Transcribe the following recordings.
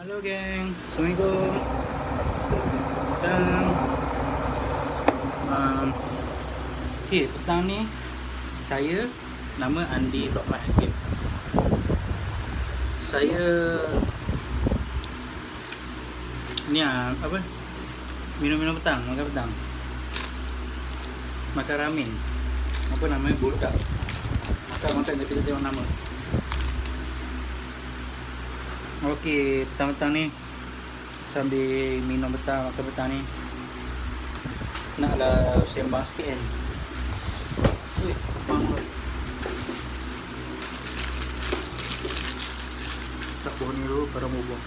Halo geng, Assalamualaikum. Petang. Petang ni saya nama Andi Lokman Hakim. Saya ni apa? Minum petang, makan petang. Makan ramen. Apa namanya? Budak. Makan tapi tak tengok nama. Okey, petang-petang ni sambil minum petang, makan petang ni naklah sembang sikit kan. Ui, bang. Tak pohon ni dulu, barang buang.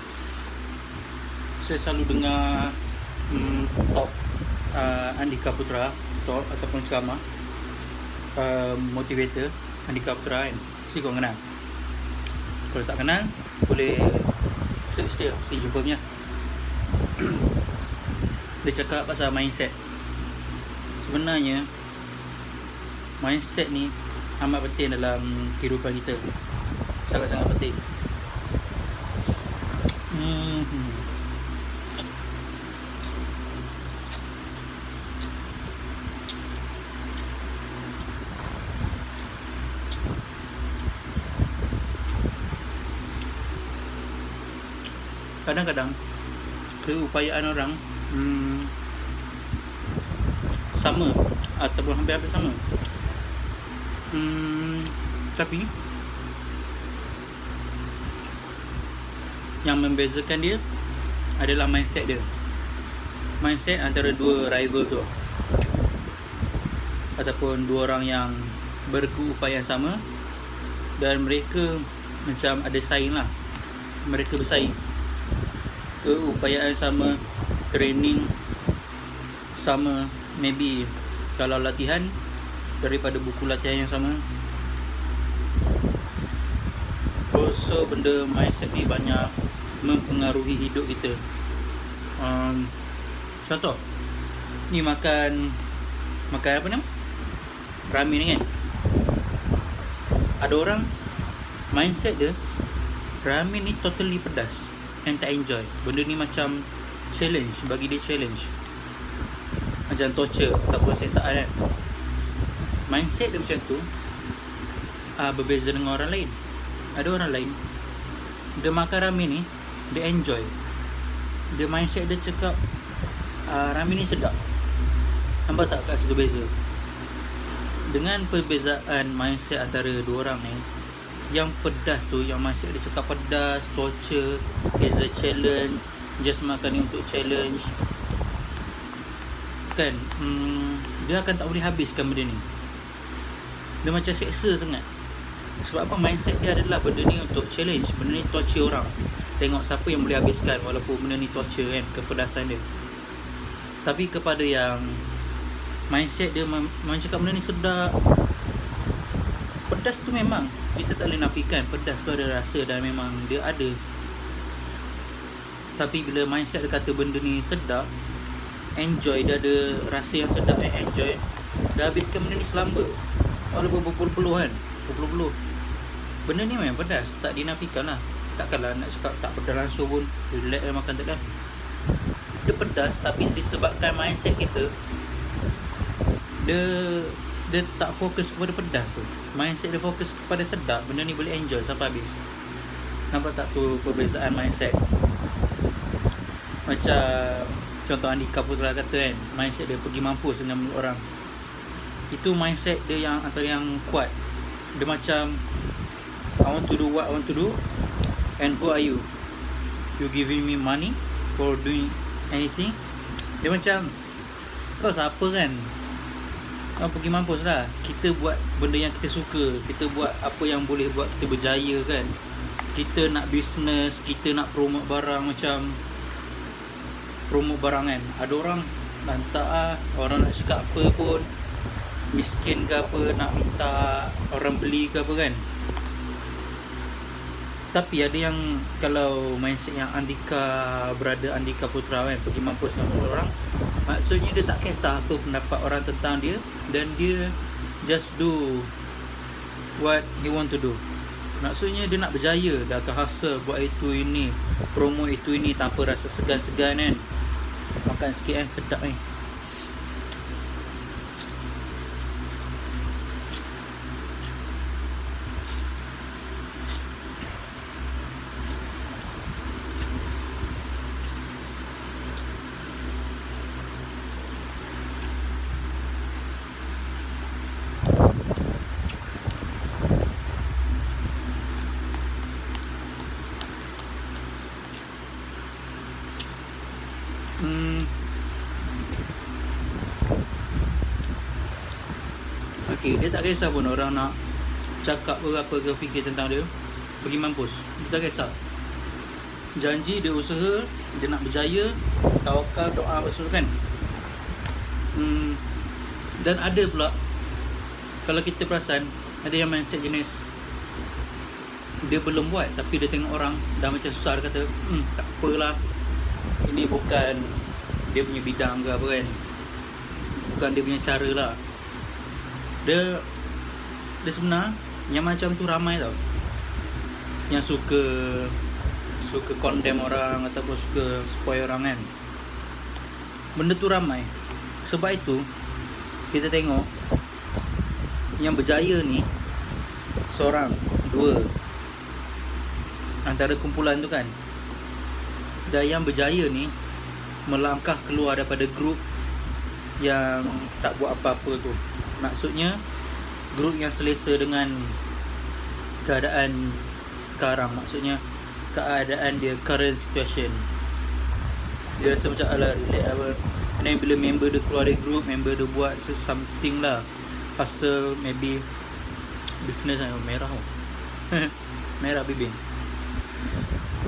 Saya selalu dengar talk Andika Putra, talk ataupun ceramah motivator Andika Putra kan. Si kau kenal. Kalau tak kenal, boleh search dia, si jumpa punya. Dia cakap pasal mindset. Sebenarnya mindset ni amat penting dalam kehidupan kita. Sangat-sangat penting. Kadang-kadang keupayaan orang sama ataupun hampir-hampir sama. Tapi yang membezakan dia adalah mindset dia. Mindset antara dua rival tu, ataupun dua orang yang berkeupayaan sama dan mereka macam ada saing lah. Mereka bersaing. Keupayaan sama, training sama, maybe kalau latihan daripada buku latihan yang sama. So benda mindset ni banyak mempengaruhi hidup kita. Contoh ni makan apa nama? Ramen ni kan. Ada orang mindset dia ramen ni totally pedas and tak enjoy. Benda ni macam challenge, bagi dia challenge, macam torture ataupun siksaan kan. Mindset dia macam tu berbeza dengan orang lain. Ada orang lain dia makan ramen ni dia enjoy. Dia mindset dia cakap ramen ni sedap. Nampak tak kat situ beza? Dengan perbezaan mindset antara dua orang ni, yang pedas tu, yang mindset dia cakap pedas, torture, is a challenge, just makan ni untuk challenge kan, dia akan tak boleh habiskan benda ni. Dia macam seksa sangat. Sebab apa? Mindset dia adalah benda ni untuk challenge, benda ni torture orang. Tengok siapa yang boleh habiskan walaupun benda ni torture kan, kepedasan dia. Tapi kepada yang mindset dia memang cakap benda ni sedap. Pedas tu memang kita tak boleh nafikan, pedas tu ada rasa dan memang dia ada. Tapi bila mindset dia kata benda ni sedap, enjoy, dia ada rasa yang sedap and enjoy, dia habiskan benda ni selamba walaupun berpuluh-puluh kan, berpuluh-puluh. Benda ni memang pedas, tak dinafikan lah. Takkanlah nak cakap tak pedas langsung pun relax makan, tak dah. Dia pedas, tapi disebabkan mindset kita dia tak fokus kepada pedas tu. Mindset dia fokus kepada sedap, benda ni boleh enjoy sampai habis. Nampak tak tu perbezaan mindset? Macam contoh Andika Putra kata kan, mindset dia pergi mampus dengan mulut orang. Itu mindset dia yang antara yang kuat. Dia macam I want to do what I want to do, and who are you? You giving me money for doing anything? Dia macam kau siapa kan? Kau pergi mampus lah. Kita buat benda yang kita suka, kita buat apa yang boleh buat kita berjaya kan. Kita nak business, kita nak promote barang, macam promote barang kan. Ada orang lantak orang nak cakap apa pun, miskin ke apa, nak minta orang beli ke apa kan. Tapi ada yang kalau mindset yang Andika Putra kan, pergi mampus dengan orang, maksudnya dia tak kisah apa pendapat orang tentang dia, dan dia just do what he want to do. Maksudnya dia nak berjaya, dah akan hustle buat itu ini, promo itu ini tanpa rasa segan-segan kan. Makan sikit kan, sedap ni. Okay, dia tak kisah pun orang nak cakap berapa ke fikir tentang dia, pergi mampus, dia tak kisah. Janji dia usaha, dia nak berjaya, tawakal, doa apa semua kan. Dan ada pula, kalau kita perasan, ada yang mindset jenis dia belum buat tapi dia tengok orang dah macam susah, dia kata tak apalah, ini bukan dia punya bidang ke apa kan, bukan dia punya cara lah. Dia sebenar yang macam tu ramai tau, yang suka condemn orang ataupun suka spoil orang kan. Benda tu ramai. Sebab itu kita tengok yang berjaya ni seorang, dua antara kumpulan tu kan. Dan yang berjaya ni melangkah keluar daripada grup yang tak buat apa-apa tu. Maksudnya grup yang selesa dengan keadaan sekarang. Maksudnya keadaan dia, current situation. Dia rasa macam alah relate apa. Dan bila member dia keluar dari grup, member dia buat something lah, hustle, maybe business lah. Merah tau. Merah bibing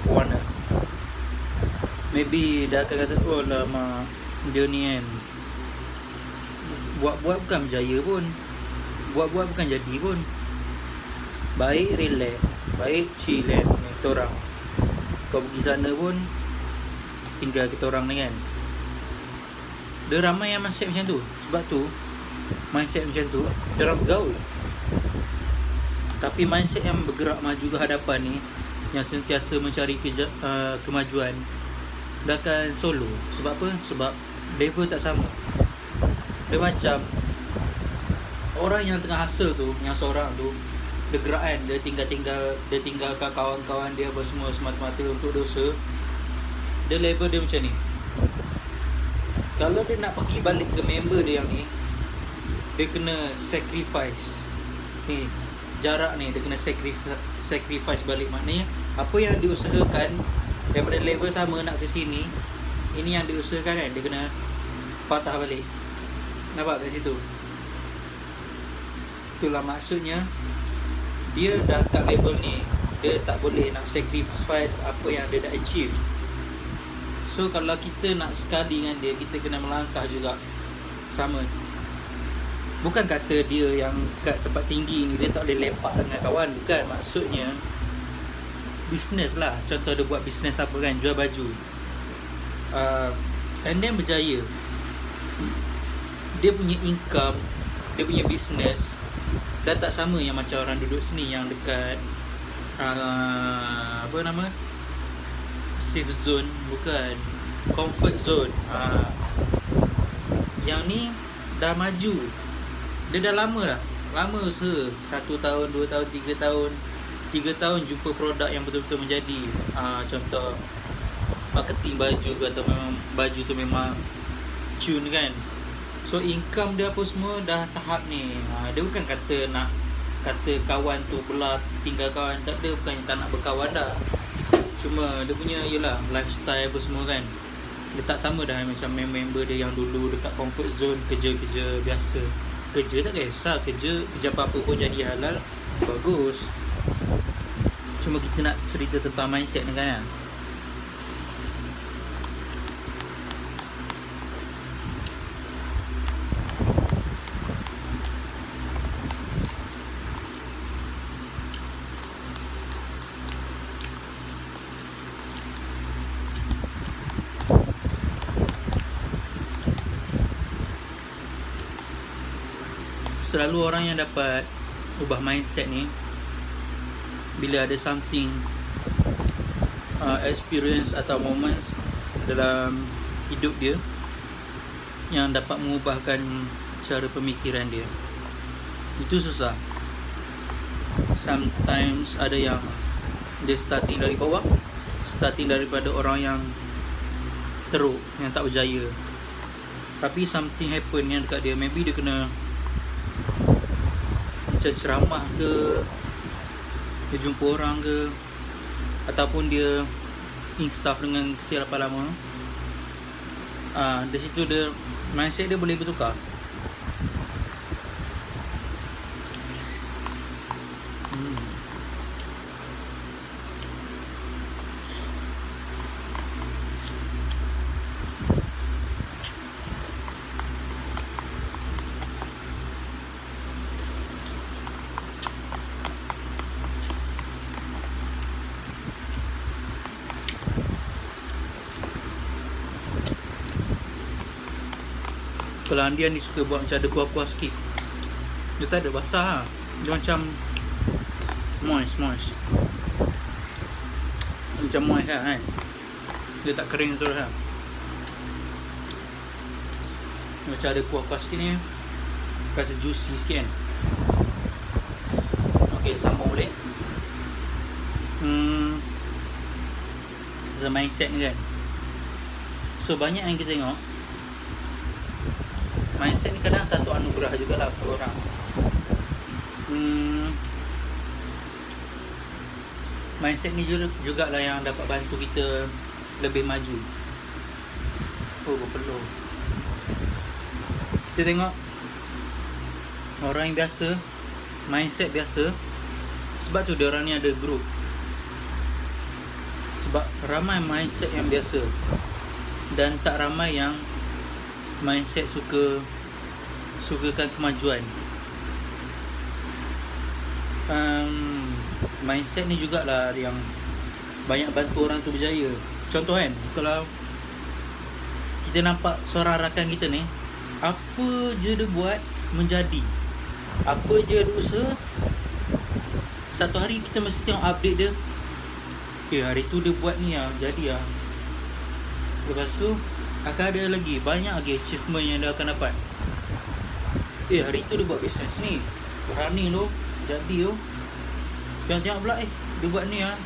warna. Maybe dah akan kata, oh lama dia ni kan buat-buat bukan berjaya pun, buat-buat bukan jadi pun. Baik relax, baik chill kan kita orang. Kau pergi sana pun tinggal kita orang ni kan. Dia ramai yang mindset macam tu. Sebab tu mindset macam tu dia orang bergaul. Tapi mindset yang bergerak maju ke hadapan ni, yang sentiasa mencari kemajuan, dia akan solo. Sebab apa? Sebab level tak sama. Dia macam orang yang tengah hustle tu, yang seorang tu, dia gerak kan, dia tinggalkan kawan-kawan dia apa semua semata-mata untuk dosa. Dia level dia macam ni. Kalau dia nak pergi balik ke member dia yang ni, dia kena sacrifice ni, jarak ni dia kena sacrifice balik. Maknanya apa yang diusahakan daripada level sama nak ke sini, ini yang diusahakan kan, dia kena patah balik. Nampak kat situ? Itulah maksudnya dia dah kat level ni, dia tak boleh nak sacrifice apa yang dia dah achieve. So kalau kita nak sekali dengan dia, kita kena melangkah juga sama. Bukan kata dia yang kat tempat tinggi ni dia tak boleh lepak dengan kawan, bukan. Maksudnya business lah. Contoh dia buat business apa kan, jual baju, and then berjaya. Dia punya income, dia punya business dah tak sama yang macam orang duduk sini yang dekat apa nama, safe zone, bukan comfort zone. Yang ni dah maju, dia dah lama usaha, 1 tahun, 2 tahun, 3 tahun, 3 tahun jumpa produk yang betul-betul menjadi. Contoh marketing baju ke, atau memang baju tu memang tune kan. So income dia apa semua dah tahap ni. Dia bukan kata nak kata kawan tu belah, tinggal kawan, tak ada. Bukan tak nak berkawan dah, cuma dia punya yelah lifestyle apa semua kan, dia tak sama dah macam member dia yang dulu dekat comfort zone, kerja biasa. Kerja tak kisah, kerja apa-apa pun jadi halal, bagus. Cuma kita nak cerita tentang mindset ni kan. Selalu orang yang dapat ubah mindset ni, bila ada something experience atau moments dalam hidup dia yang dapat mengubahkan cara pemikiran dia. Itu susah. Sometimes ada yang dia starting dari bawah, starting daripada orang yang teruk, yang tak berjaya, tapi something happen yang dekat dia. Maybe dia kena macam ceramah ke, dia jumpa orang ke, ataupun dia insaf dengan kesilapan lama. Dari situ dia, mindset dia boleh bertukar. Kalau Andian ni suka buat macam ada kuah-kuah sikit, dia tak ada basah lah. Dia macam moist macam moist lah kan. Dia tak kering terus lah. Macam ada kuah-kuah sikit ni, rasa juicy sikit kan. Okay, sambung boleh. The mindset ni kan. So banyak yang kita tengok, mindset ni kadang satu anugerah jugalah untuk orang. Mindset ni jugalah yang dapat bantu kita lebih maju. Berpeluh. Kita tengok orang yang biasa, mindset biasa. Sebab tu dia orang ni ada group. Sebab ramai mindset yang biasa dan tak ramai yang mindset sukakan kemajuan. Mindset ni jugalah yang banyak bantu orang tu berjaya. Contoh kan, kalau kita nampak seorang rakan kita ni, apa je dia buat menjadi, apa je dia usaha, satu hari kita mesti tengok update dia. Okay, hari tu dia buat ni lah, jadi lah. Lepas tu akan ada lagi, banyak lagi achievement yang dia akan dapat. Hari tu dia buat business ni, berani tu, jadi tu. Tengok pula, dia buat ni lah,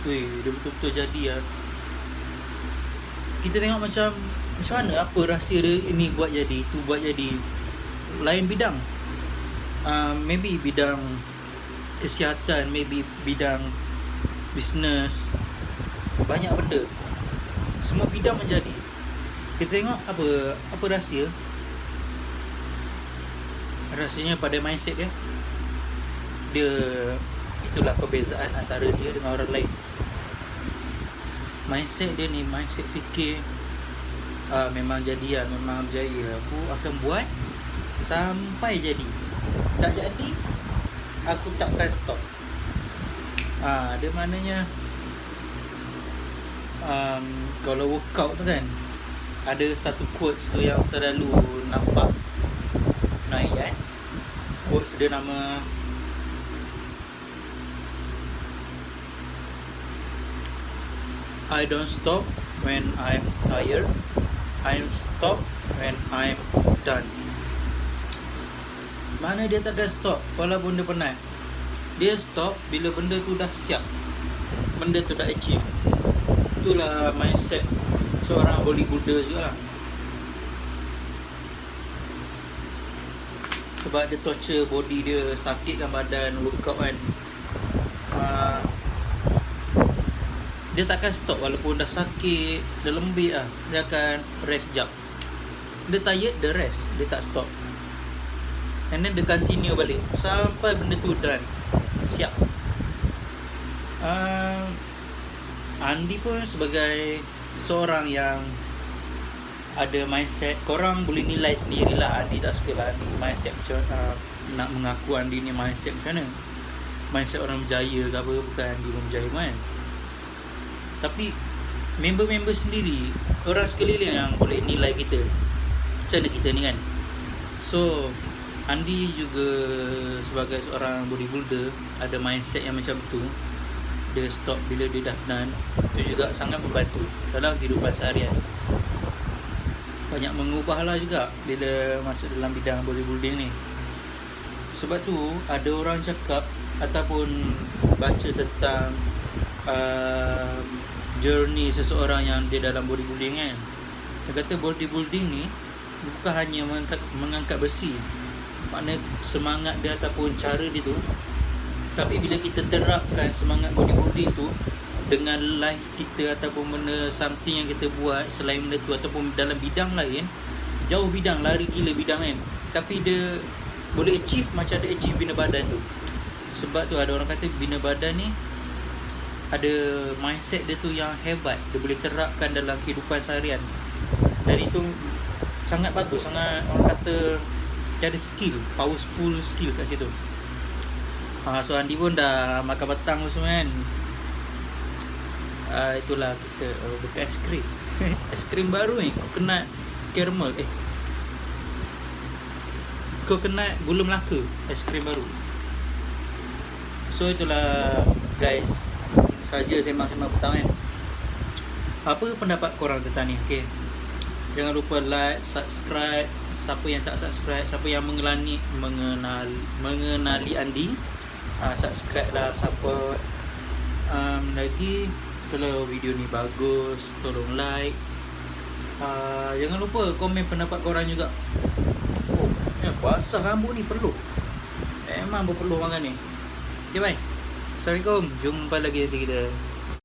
dia betul-betul jadi lah. Kita tengok macam mana, apa rahsia dia, ini buat jadi, tu buat jadi. Lain bidang, maybe bidang kesihatan, maybe bidang business, banyak benda, semua bidang menjadi. Kita tengok apa rahsia. Rahsianya pada mindset dia. Itulah perbezaan antara dia dengan orang lain. Mindset dia ni, mindset fikir memang jadi lah, memang berjaya. Aku akan buat sampai jadi. Tak jadi, aku takkan stop. Dia maknanya kalau workout tu kan, ada satu quotes tu yang selalu nampak naik kan. Quotes dia nama I don't stop when I'm tired, I stop when I'm done. Mana dia takkan stop walaupun dia penat. Dia stop bila benda tu dah siap, benda tu dah achieve. Itulah mindset seorang bodybuilder juga lah. Sebab dia torture body dia, sakitkan badan, workout kan. Dia takkan stop walaupun dah sakit, dah lembik lah. Dia akan rest jap. Dia tired, dia rest, dia tak stop. And then dia continue balik sampai benda tu done, siap. Andi pun sebagai seorang yang ada mindset, korang boleh nilai sendirilah. Andi tak suka lah Andi mindset macam nak mengaku Andi ni mindset macam mana. Mindset orang berjaya ke apa, bukan Andi pun berjaya kan. Tapi member-member sendiri, orang sekeliling yang boleh nilai kita macam mana kita ni kan. So Andi juga sebagai seorang bodybuilder ada mindset yang macam tu. dia stop bila dia dah done. Itu juga sangat membantu dalam kehidupan seharian. Banyak mengubah lah juga bila masuk dalam bidang bodybuilding ni. Sebab tu ada orang cakap ataupun baca tentang journey seseorang yang dia dalam bodybuilding kan. Dia kata bodybuilding ni bukan hanya mengangkat besi, makna semangat dia ataupun cara dia tu, tapi bila kita terapkan semangat bodybuilding tu dengan life kita ataupun benda something yang kita buat selain benda tu ataupun dalam bidang lain, jauh bidang, lari gila bidang kan, tapi dia boleh achieve macam ada achieve bina badan tu. Sebab tu ada orang kata bina badan ni ada mindset dia tu yang hebat, dia boleh terapkan dalam kehidupan seharian. Dan itu sangat bagus, sangat orang kata dia ada skill, powerful skill kat situ. So Andi pun dah makan petang tu semua kan. Itulah kita bukan es krim. Es krim baru ni, coconut caramel. Coconut gula Melaka, es krim baru. So itulah guys, saja sembang-sembang petang kan. Apa pendapat korang tentang ni? Okay, jangan lupa like, subscribe. Siapa yang tak subscribe, siapa yang mengenali Andi, subscribe lah, support. Lagi kalau video ni bagus, tolong like. Jangan lupa komen pendapat korang juga. Basah rambut ni perlu, memang berperlu makan ni. Okay, bye. Assalamualaikum. Jumpa lagi nanti kita.